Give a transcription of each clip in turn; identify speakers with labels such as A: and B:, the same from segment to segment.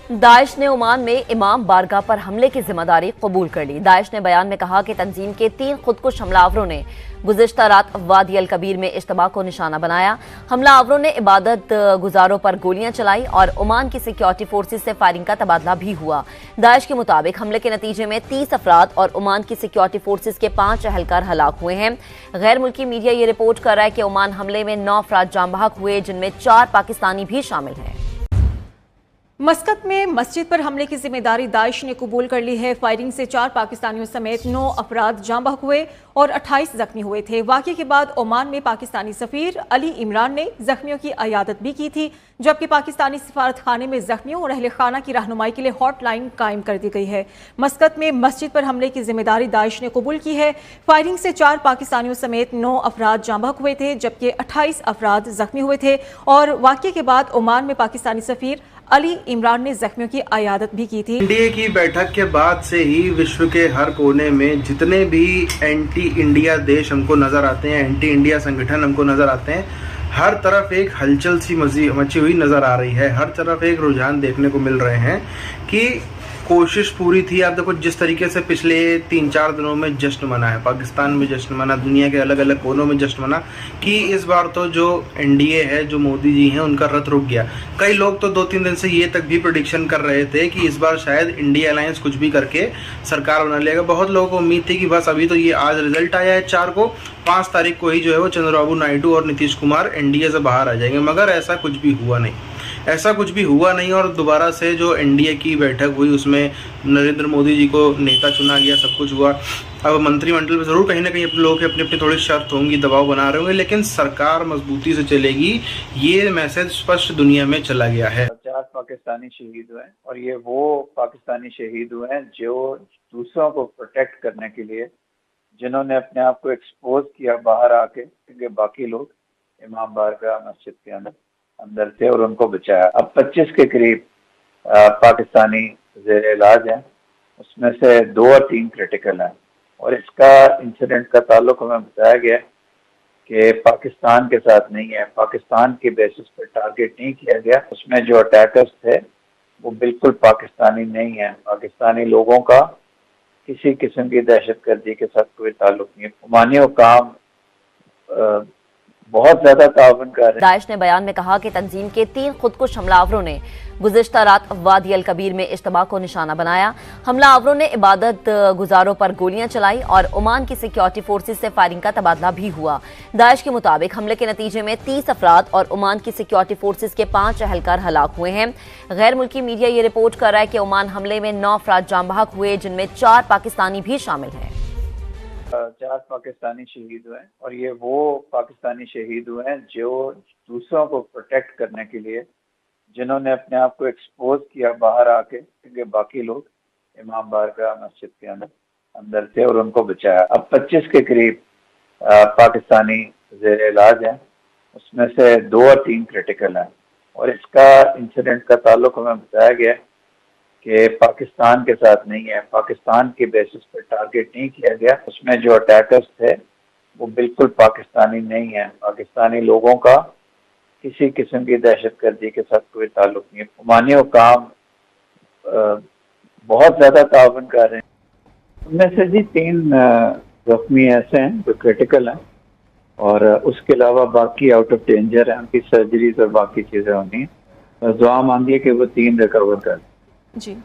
A: Daesh ने Oman में इमाम बारगाह पर हमले की जिम्मेदारी कबूल कर ली। दाइश ने बयान में कहा कि तंजीम के 3 खुदकुश हमलावरों ने गुज़िश्ता रात वादी अल कबीर में इज्तिमा को निशाना बनाया। हमलावरों ने इबादत गुजारों पर गोलियां चलाई और ओमान की सिक्योरिटी फोर्सेज से फायरिंग का तबादला भी हुआ। दाइश के मुताबिक हमले के नतीजे में 30 अफराद और ओमान की सिक्योरिटी फोर्सेज के 5 अहलकार हलाक हुए हैं। गैर मुल्की मीडिया ये रिपोर्ट कर रहा है कि ओमान हमले में 9 अफराद जाँ बहक हुए, जिनमें 4 पाकिस्तानी भी शामिल हैं।
B: मस्कत में मस्जिद पर हमले की जिम्मेदारी दाइश ने कबूल कर ली है। फायरिंग से 4 पाकिस्तानियों समेत 9 अफराद जाँ बहक हुए और 28 जख्मी हुए थे। वाक़े के बाद ओमान में पाकिस्तानी सफीर अली इमरान ने जख्मियों की अयादत भी की थी, जबकि पाकिस्तानी सफारत खाने में जख्मियों और अहले खाना की रहनुमाई के लिए हॉटलाइन कायम कर दी गई है। मस्कत में मस्जिद पर हमले की जिम्मेदारी दाइश ने कबूल की है। फायरिंग से 4 पाकिस्तानियों समेत 9 अफराद जाँ बहक हुए थे, जबकि 28 अफराद जख्मी हुए थे। और वाक़े के बाद ओमान में पाकिस्तानी सफीर अली इमरान ने जख्मियों की अयादत भी की थी।
C: एनडीए की बैठक के बाद से ही विश्व के हर कोने में जितने भी एंटी इंडिया देश हमको नजर आते हैं, एंटी इंडिया संगठन हमको नजर आते हैं, हर तरफ एक हलचल सी मची हुई नजर आ रही है। हर तरफ एक रुझान देखने को मिल रहे हैं कि कोशिश पूरी थी। आप देखो जिस तरीके से पिछले 3-4 दिनों में जश्न मना है, पाकिस्तान में जश्न मना, दुनिया के अलग अलग कोनों में जश्न मना कि इस बार तो जो एनडीए है, जो मोदी जी हैं, उनका रथ रुक गया। कई लोग तो 2-3 दिन से ये तक भी प्रेडिक्शन कर रहे थे कि इस बार शायद इंडिया अलायंस कुछ भी करके सरकार बना लेगा। बहुत लोगों को उम्मीद थी कि बस अभी तो ये आज रिजल्ट आया है 4 को, 5 तारीख को ही जो है वो चंद्रबाबू नायडू और नीतीश कुमार एनडीए से बाहर आ जाएंगे। मगर ऐसा कुछ भी हुआ नहीं, ऐसा कुछ भी हुआ नहीं। और दोबारा से जो एनडीए की बैठक हुई उसमें नरेंद्र मोदी जी को नेता चुना गया, सब कुछ हुआ। अब मंत्रिमंडल में जरूर कहीं ना कहीं अपने लोग अपनी अपनी थोड़ी शर्त होंगी, दबाव बना रहे होंगे, लेकिन सरकार मजबूती से चलेगी, ये मैसेज स्पष्ट दुनिया में चला गया है।
D: 4 पाकिस्तानी शहीद हुए और ये वो पाकिस्तानी शहीद हुए हैं जो दूसरों को प्रोटेक्ट करने के लिए, जिन्होंने अपने आप को एक्सपोज किया बाहर आके, क्योंकि बाकी लोग इमाम बारगाह मस्जिद के अंदर थे और उनको बचाया। अब 25 के करीब पाकिस्तानी ज़ेर इलाज हैं, उसमें से 2 और 3 क्रिटिकल हैं। और इसका इंसिडेंट का ताल्लुक हमें बताया गया कि पाकिस्तान के साथ नहीं है, पाकिस्तान के बेसिस पर टारगेट नहीं किया गया। उसमें जो अटैकर्स थे वो बिल्कुल पाकिस्तानी नहीं है। पाकिस्तानी लोगोों का किसी किस्म की दहशतगर्दी के साथ कोई ताल्लुक नहीं है। ओमानी हुकाम बहुत ज्यादा ताउन कर रहे हैं।
A: दाइश ने बयान में कहा कि तंजीम के 3 खुदकुश हमलावरों ने गुज़िश्ता रात वादी अल कबीर में इज्तिमा को निशाना बनाया। हमलावरों ने इबादत गुजारों पर गोलियां चलाई और ओमान की सिक्योरिटी फोर्सेज से फायरिंग का तबादला भी हुआ। दाइश के मुताबिक हमले के नतीजे में 30 अफराद और ओमान की सिक्योरिटी फोर्सेज के 5 अहलकार हलाक हुए हैं। गैर मुल्की मीडिया ये रिपोर्ट कर रहा है कि ओमान हमले में 9 अफराद जाँ बहक हुए, जिनमें 4 पाकिस्तानी भी शामिल हैं।
D: 4 पाकिस्तानी शहीद हुए और ये वो पाकिस्तानी शहीद हुए हैं जो दूसरों को प्रोटेक्ट करने के लिए, जिन्होंने अपने आप को एक्सपोज किया बाहर आके, क्योंकि बाकी लोग इमाम बारगाह मस्जिद के अंदर थे और उनको बचाया। अब 25 के करीब पाकिस्तानी ज़ेर इलाज हैं, उसमें से 2 और 3 क्रिटिकल हैं। और इसका इंसिडेंट का ताल्लुक हमें बताया गया कि पाकिस्तान के साथ नहीं है, पाकिस्तान के बेसिस पर टारगेट नहीं किया गया। उसमें जो अटैकर्स थे वो बिल्कुल पाकिस्तानी नहीं है। पाकिस्तानी लोगों का किसी किस्म की दहशतगर्दी के साथ कोई ताल्लुक नहीं है। ओमानी हुकाम बहुत ज्यादा ताउन कर रहे हैं। उनमें से जी 3 जख्मी ऐसे हैं जो क्रिटिकल हैं और उसके अलावा बाकी आउट ऑफ डेंजर हैं, उनकी सर्जरीज और बाकी चीजें होनी है। दुआ मांगी है कि वो 3 रिकवर कर
B: जी।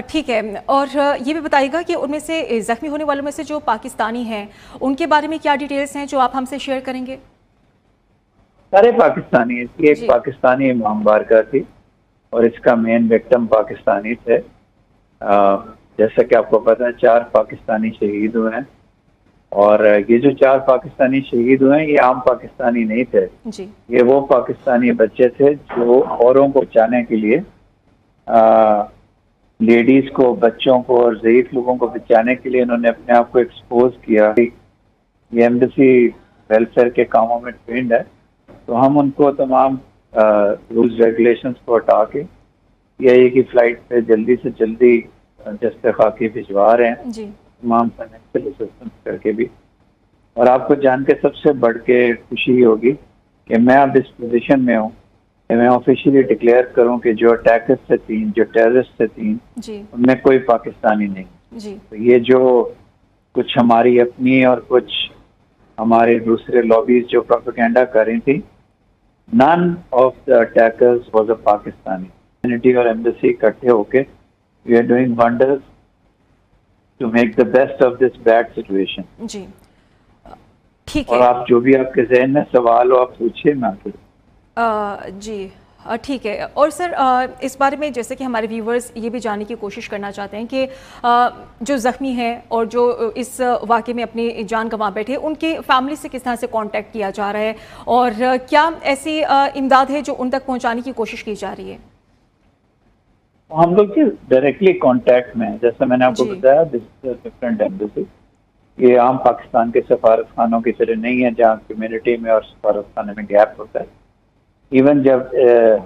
B: ठीक है। और ये भी बताइएगा कि उनमें से जख्मी होने वालों में से जो पाकिस्तानी हैं उनके बारे में क्या डिटेल्स हैं जो आप हमसे शेयर करेंगे?
D: सारे पाकिस्तानी, इसकी एक पाकिस्तानी इमाम बारगाह थी और इसका मेन विक्टिम पाकिस्तानी थे। जैसा कि आपको पता है 4 पाकिस्तानी शहीद हुए हैं और ये जो 4 पाकिस्तानी शहीद हुए हैं ये आम पाकिस्तानी नहीं थे
B: जी।
D: ये वो पाकिस्तानी बच्चे थे जो औरों को बचाने के लिए, लेडीज को, बच्चों को और ज़ईफ लोगों को बचाने के लिए इन्होंने अपने आप को एक्सपोज किया। ये एम्बेसी वेलफेयर के कामों में ट्रेंड है, तो हम उनको तमाम रूल्स रेगुलेशंस को हटा के CIA की फ्लाइट पे जल्दी से जल्दी जस्ते खाकी भिजवा रहे हैं
B: जी।
D: तमाम फाइनेंशियल असिस्टेंस करके भी। और आपको जान के सबसे बढ़ के खुशी होगी कि मैं अब इस पोजीशन में हूँ मैं ऑफिशियली डिक्लेयर करूं कि जो अटैकर्स थे 3, जो टेररिस्ट थे 3,
B: जी
D: उनमें कोई पाकिस्तानी नहीं।
B: जी
D: तो ये जो कुछ हमारी अपनी और कुछ हमारे दूसरे लॉबीज जो प्रोपेगेंडा कर रही थी, none of the attackers was a Pakistani. Community और एम्बेसी इकट्ठे होके we are doing wonders to make the best of this bad situation.
B: जी ठीक
D: और
B: है।
D: आप जो भी आपके जहन में सवाल हो आप पूछिए, मैं आपको
B: जी ठीक है। और सर इस बारे में जैसे कि हमारे व्यूवर्स ये भी जानने की कोशिश करना चाहते हैं कि जो ज़ख्मी हैं और जो इस वाक़े में अपनी जान गंवा बैठे, उनके फैमिली से किस तरह से कांटेक्ट किया जा रहा है और क्या ऐसी इमदाद है जो उन तक पहुंचाने की कोशिश की जा रही है?
D: हम लोग डायरेक्टली कांटेक्ट में हैं। जैसे मैंने आपको
B: जी।
D: बताया, दिस इज डिफरेंट एम्बेसी। ये आम पाकिस्तान के सफारत खानों की तरह नहीं है जहाँ कम्युनिटी में और सफारत खाने में गैप होता है। इवन जब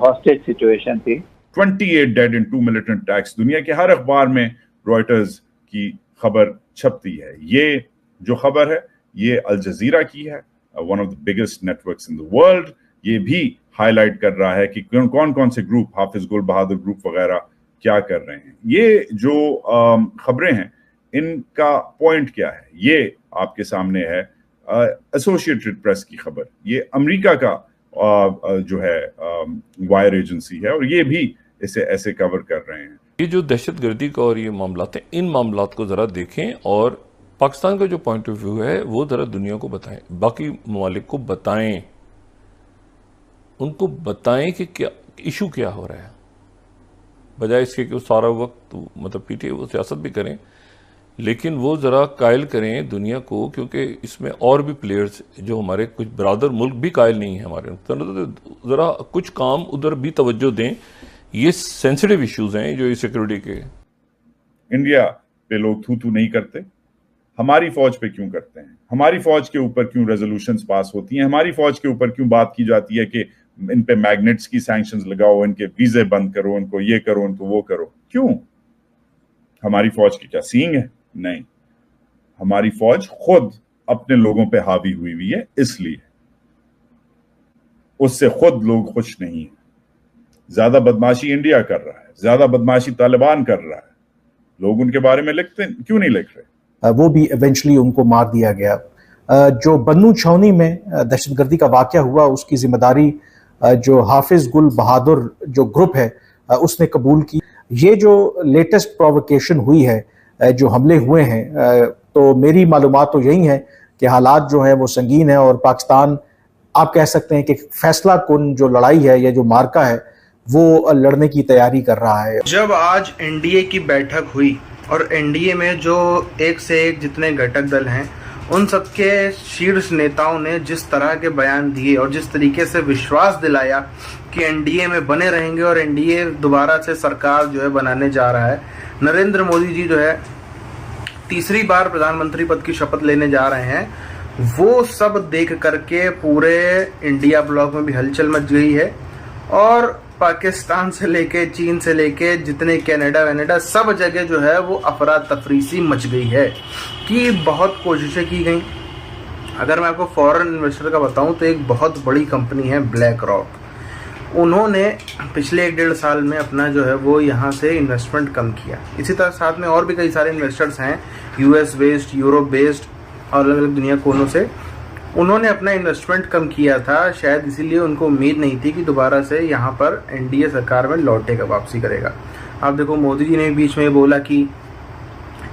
D: हॉस्टेज सिचुएशन थी,
E: 28 डेड इन 2 मिलिटेंट अटैक्स, दुनिया के हर अखबार में रॉयटर्स की खबर छपती है। ये जो खबर है ये अल जजीरा की है, one of the biggest networks in the world. ये भी हाईलाइट कर रहा है कि कौन कौन से ग्रुप, हाफिज गुल बहादुर ग्रुप वगैरह क्या कर रहे हैं। ये जो खबरें हैं इनका पॉइंट क्या है, ये आपके सामने है। एसोसिएटेड प्रेस की खबर, ये अमेरिका का जो है वायर एजेंसी है और ये भी इसे ऐसे कवर कर रहे हैं।
F: ये जो दहशतगर्दी का और ये मामलात हैं, इन मामलात को ज़रा देखें और पाकिस्तान का जो पॉइंट ऑफ व्यू है वो ज़रा दुनिया को बताएं, बाकी ममालिक को बताएं, उनको बताएं कि क्या इशू क्या हो रहा है, बजाय इसके कि वो सारा वक्त मतलब पीटे वो सियासत भी करें, लेकिन वो ज़रा कायल करें दुनिया को, क्योंकि इसमें और भी प्लेयर्स जो हमारे कुछ बरादर मुल्क भी कायल नहीं है हमारे, तो ज़रा कुछ काम उधर भी तवज्जो दें। ये सेंसिटिव इश्यूज हैं जो सिक्योरिटी के।
E: इंडिया पे लोग थू थू नहीं करते, हमारी फौज पे क्यों करते हैं? हमारी फौज के ऊपर क्यों रेजोल्यूशंस पास होती हैं? हमारी फौज के ऊपर क्यों बात की जाती है कि इन पे मैग्नेट्स की सैंक्शंस लगाओ, इनके वीजे बंद करो, इनको ये करो, इनको वो करो? क्यों? हमारी फौज की क्या सींग है? नहीं, हमारी फौज खुद अपने लोगों पे हावी हुई है, इसलिए उससे खुद लोग खुश नहीं है। ज्यादा बदमाशी इंडिया कर रहा है, ज्यादा बदमाशी तालिबान कर रहा है, लोग उनके बारे में लिखते क्यों नहीं लिख रहे?
G: वो भी इवेंचुअली उनको मार दिया गया। जो बन्नू छावनी में दहशतगर्दी का वाकया हुआ उसकी जिम्मेदारी जो हाफिज गुल बहादुर जो ग्रुप है उसने कबूल की। ये जो लेटेस्ट प्रोवोकेशन हुई है, जो हमले हुए हैं, तो मेरी मालूमात तो यही है कि हालात जो है वो संगीन है और पाकिस्तान आप कह सकते हैं कि फैसला कुन जो लड़ाई है या जो मार्का है वो लड़ने की तैयारी कर रहा है।
C: जब आज एनडीए की बैठक हुई और एनडीए में जो एक से एक जितने घटक दल हैं उन सबके शीर्ष नेताओं ने जिस तरह के बयान दिए और जिस तरीके से विश्वास दिलाया कि एनडीए में बने रहेंगे और एनडीए दोबारा से सरकार जो है बनाने जा रहा है, नरेंद्र मोदी जी जो है तीसरी बार प्रधानमंत्री पद की शपथ लेने जा रहे हैं, वो सब देख करके पूरे इंडिया ब्लॉक में भी हलचल मच गई है। और पाकिस्तान से लेके चीन से लेके जितने कनाडा सब जगह जो है वो अफरा तफरी सी मच गई है कि बहुत कोशिशें की गई। अगर मैं आपको फॉरेन इन्वेस्टर का बताऊं तो एक बहुत बड़ी कंपनी है ब्लैक रॉक, उन्होंने पिछले 1-1.5 साल में अपना जो है वो यहाँ से इन्वेस्टमेंट कम किया। इसी तरह साथ में और भी कई सारे इन्वेस्टर्स हैं यूएस बेस्ड, यूरोप बेस्ड और अलग अलग दुनिया कोनों से, उन्होंने अपना इन्वेस्टमेंट कम किया था। शायद इसीलिए उनको उम्मीद नहीं थी कि दोबारा से यहाँ पर एनडीए सरकार में लौटेगा, वापसी करेगा। आप देखो मोदी जी ने बीच में बोला कि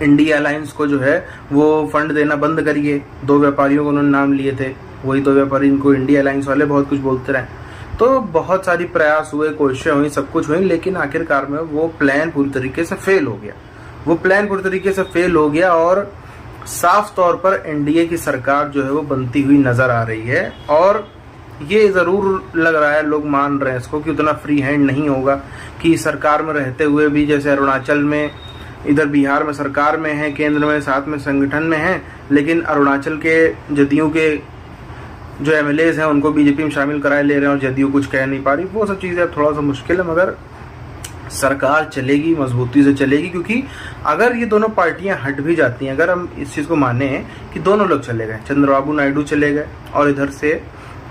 C: इंडिया अलायंस को जो है वो फंड देना बंद करिए। 2 व्यापारियों को उन्होंने नाम लिए थे, वही 2 व्यापारी इनको इंडिया अलायंस वाले बहुत कुछ बोलते रहे। तो बहुत सारी प्रयास हुए, कोशिशें हुई, सब कुछ हुई, लेकिन आखिरकार में वो प्लान पूरी तरीके से फेल हो गया। और साफ तौर पर एनडीए की सरकार जो है वो बनती हुई नजर आ रही है और ये जरूर लग रहा है, लोग मान रहे हैं इसको कि उतना फ्री हैंड नहीं होगा कि सरकार में रहते हुए भी, जैसे अरुणाचल में, इधर बिहार में सरकार में है, केंद्र में साथ में संगठन में है, लेकिन अरुणाचल के जदयू के जो एमएलएज हैं उनको बीजेपी में शामिल कराए ले रहे हैं और जदयू कुछ कह नहीं पा रही। वो सब चीज़ें अब थोड़ा सा मुश्किल है, मगर सरकार चलेगी, मजबूती से चलेगी। क्योंकि अगर ये दोनों पार्टियां हट भी जाती हैं, अगर हम इस चीज़ को माने कि दोनों लोग चले गए, चंद्रबाबू नायडू चले गए और इधर से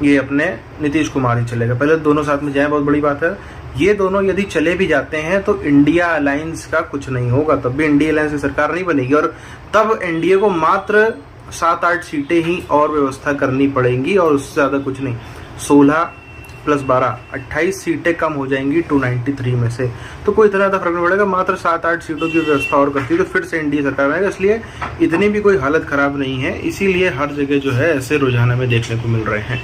C: ये अपने नीतीश कुमार ही चलेगा। पहले दोनों साथ में जाए, बहुत बड़ी बात है। ये दोनों यदि चले भी जाते हैं तो इंडिया अलायंस का कुछ नहीं होगा, तब भी इंडिया अलायंस की सरकार नहीं बनेगी और तब एनडीए को मात्र 7-8 सीटें ही और व्यवस्था करनी पड़ेंगी और उससे ज़्यादा कुछ नहीं। 16 + 12 28 सीटें कम हो जाएंगी 293 में से, तो कोई इतना ज़्यादा फर्क नहीं पड़ेगा। मात्र 7-8 सीटों की व्यवस्था और करती है तो फिर से एनडीए सरकार बनेगा, इसलिए इतनी भी कोई हालत खराब नहीं है। इसीलिए हर जगह जो है ऐसे रुझान हमें देखने को मिल रहे हैं।